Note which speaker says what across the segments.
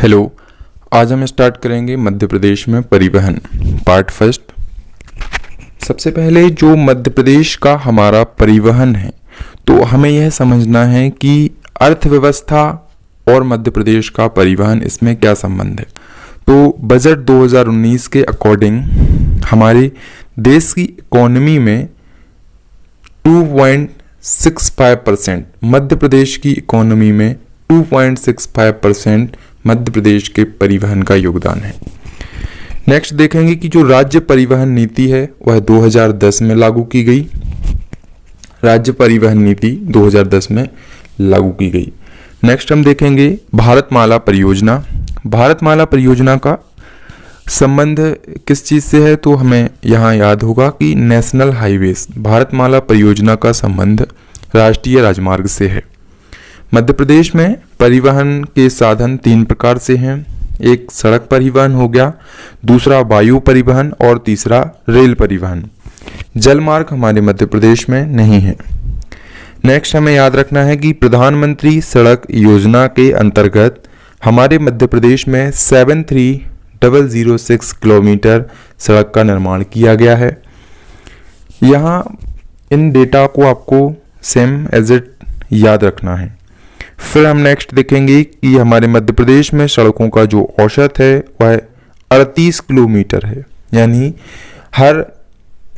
Speaker 1: Hello. आज हम start करेंगे मध्य प्रदेश में परिवहन पार्ट फर्स्ट। सबसे पहले जो मध्य प्रदेश का हमारा परिवहन है, तो हमें यह समझना है कि अर्थव्यवस्था और मध्य प्रदेश का परिवहन इसमें क्या संबंध है। तो बजट 2019 के अकॉर्डिंग हमारे देश की इकोनॉमी में 2.65%, मध्य प्रदेश की इकोनॉमी में 2.65% मध्य प्रदेश के परिवहन का योगदान है। नेक्स्ट देखेंगे कि जो राज्य परिवहन नीति है वह 2010 में लागू की गई। राज्य परिवहन नीति 2010 में लागू की गई। नेक्स्ट हम देखेंगे भारतमाला परियोजना। भारतमाला परियोजना का संबंध किस चीज़ से है, तो हमें यहाँ याद होगा कि नेशनल हाईवेज, भारतमाला परियोजना का संबंध राष्ट्रीय राजमार्ग से है। मध्य प्रदेश में परिवहन के साधन 3 प्रकार से हैं। एक सड़क परिवहन हो गया, दूसरा वायु परिवहन और तीसरा रेल परिवहन। जल मार्ग हमारे मध्य प्रदेश में नहीं है। नेक्स्ट हमें याद रखना है कि प्रधानमंत्री सड़क योजना के अंतर्गत हमारे मध्य प्रदेश में 73,006 किलोमीटर सड़क का निर्माण किया गया है। यहाँ इन डेटा को आपको सेम एज इट याद रखना है। फिर हम नेक्स्ट देखेंगे कि हमारे मध्य प्रदेश में सड़कों का जो औसत है वह 38 किलोमीटर है, यानी हर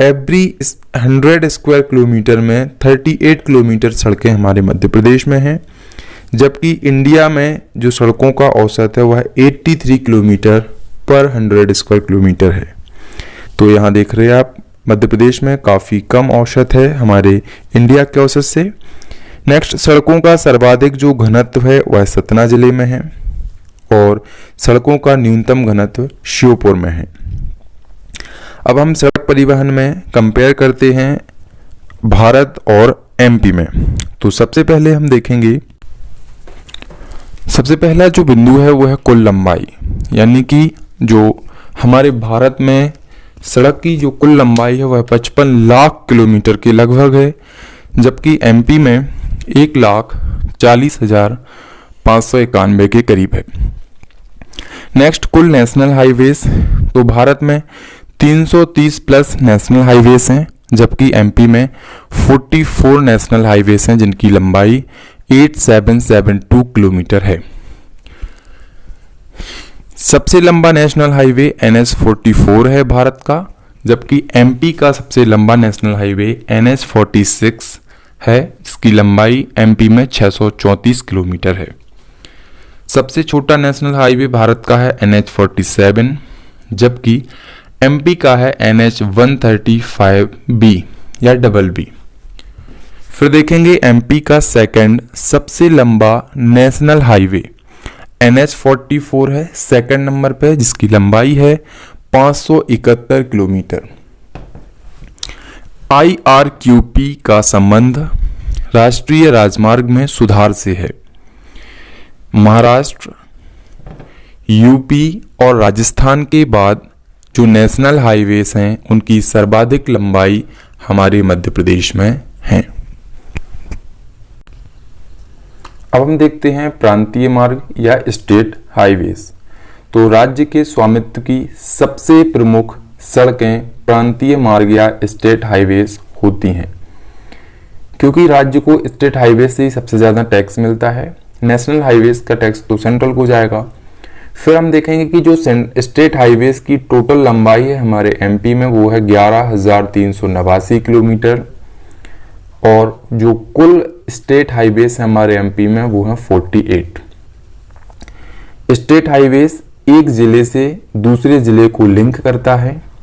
Speaker 1: एवरी 100 स्क्वायर किलोमीटर में 38 किलोमीटर सड़कें हमारे मध्य प्रदेश में हैं, जबकि इंडिया में जो सड़कों का औसत है वह 83 किलोमीटर पर 100 स्क्वायर किलोमीटर है। तो यहाँ देख रहे हैं आप, मध्य प्रदेश में काफ़ी कम औसत है हमारे इंडिया के औसत से। नेक्स्ट, सड़कों का सर्वाधिक जो घनत्व है वह सतना जिले में है और सड़कों का न्यूनतम घनत्व श्योपुर में है। अब हम सड़क परिवहन में कंपेयर करते हैं भारत और एमपी में। तो सबसे पहले हम देखेंगे, सबसे पहला जो बिंदु है वह है कुल लंबाई, यानी कि जो हमारे भारत में सड़क की जो कुल लंबाई है वह 55 लाख किलोमीटर के लगभग है, जबकि एमपी में 1,40,591 के करीब है। नेक्स्ट, कुल नेशनल हाईवेज। तो भारत में 330 प्लस नेशनल हाईवेज हैं, जबकि एमपी में 44 नेशनल हाईवेज हैं जिनकी लंबाई 8772 किलोमीटर है। सबसे लंबा नेशनल हाईवे NH-44 है भारत का, जबकि एमपी का सबसे लंबा नेशनल हाईवे NH-46 है, इसकी लंबाई एमपी में 634 किलोमीटर है। सबसे छोटा नेशनल हाईवे भारत का है NH-47, जबकि एमपी का है NH-135B या BB। फिर देखेंगे एमपी का सेकंड सबसे लंबा नेशनल हाईवे NH-44 है, सेकंड नंबर पे, जिसकी लंबाई है 571 किलोमीटर। IRQP का संबंध राष्ट्रीय राजमार्ग में सुधार से है। महाराष्ट्र, यूपी और राजस्थान के बाद जो नेशनल हाईवेज हैं उनकी सर्वाधिक लंबाई हमारे मध्य प्रदेश में है। अब हम देखते हैं प्रांतीय मार्ग या स्टेट हाईवेज। तो राज्य के स्वामित्व की सबसे प्रमुख सड़कें प्रांतीय मार्ग या स्टेट हाईवेज होती हैं, क्योंकि राज्य को स्टेट हाईवेज से ही सबसे ज़्यादा टैक्स मिलता है। नेशनल हाईवेज का टैक्स तो सेंट्रल को जाएगा। फिर हम देखेंगे कि जो स्टेट हाईवेज की टोटल लंबाई है हमारे एमपी में वो है 11,389 किलोमीटर, और जो कुल स्टेट हाईवेज है हमारे एमपी में वो है 48। स्टेट हाईवेज एक जिले से दूसरे जिले को लिंक करता है,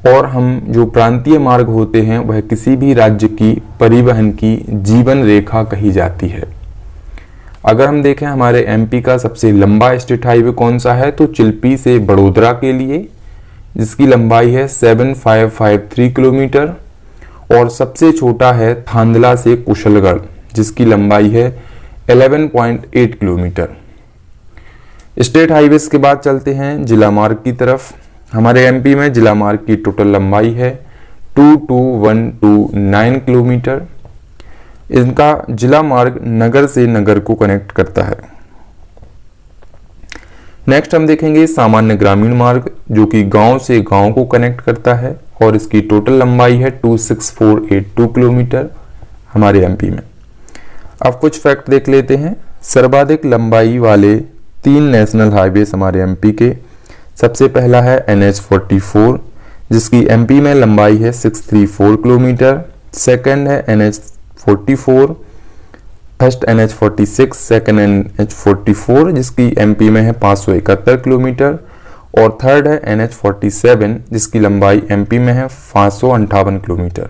Speaker 1: और हम जो प्रांतीय मार्ग होते हैं वह किसी भी राज्य की परिवहन की जीवन रेखा कही जाती है। अगर हम देखें हमारे एमपी का सबसे लंबा स्टेट हाईवे कौन सा है, तो चिल्पी से बड़ोदरा के लिए, जिसकी लंबाई है 7553 किलोमीटर, और सबसे छोटा है थांदला से कुशलगढ़, जिसकी लंबाई है 11.8 किलोमीटर। स्टेट हाईवेज के बाद चलते हैं जिला मार्ग की तरफ। हमारे एमपी में जिला मार्ग की टोटल लंबाई है 22,129 किलोमीटर। इनका जिला मार्ग नगर से नगर को कनेक्ट करता है। नेक्स्ट हम देखेंगे सामान्य ग्रामीण मार्ग, जो कि गांव से गांव को कनेक्ट करता है और इसकी टोटल लंबाई है 26482 किलोमीटर हमारे एमपी में। अब कुछ फैक्ट देख लेते हैं। सर्वाधिक लंबाई वाले 3 नेशनल हाईवेज हमारे एमपी के, सबसे पहला है NH44 जिसकी एमपी में लंबाई है 634 किलोमीटर। सेकंड है NH44, first NH46, second NH44 जिसकी एमपी में है 571 किलोमीटर। और थर्ड है NH47 जिसकी लंबाई एमपी में है 558 किलोमीटर।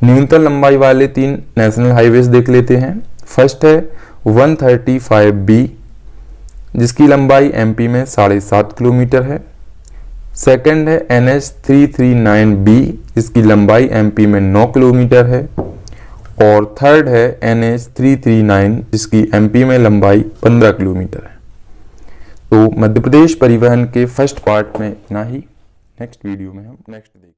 Speaker 1: न्यूनतम लंबाई वाले 3 नेशनल हाईवेज देख लेते हैं। फर्स्ट है 135B जिसकी लंबाई एमपी में 7.5 किलोमीटर है। सेकंड है NH339B जिसकी लंबाई एमपी में 9 किलोमीटर है। और थर्ड है NH339 जिसकी एमपी में लंबाई 15 किलोमीटर है। तो मध्य प्रदेश परिवहन के फर्स्ट पार्ट में इतना ही। नेक्स्ट वीडियो में हम नेक्स्ट देखेंगे।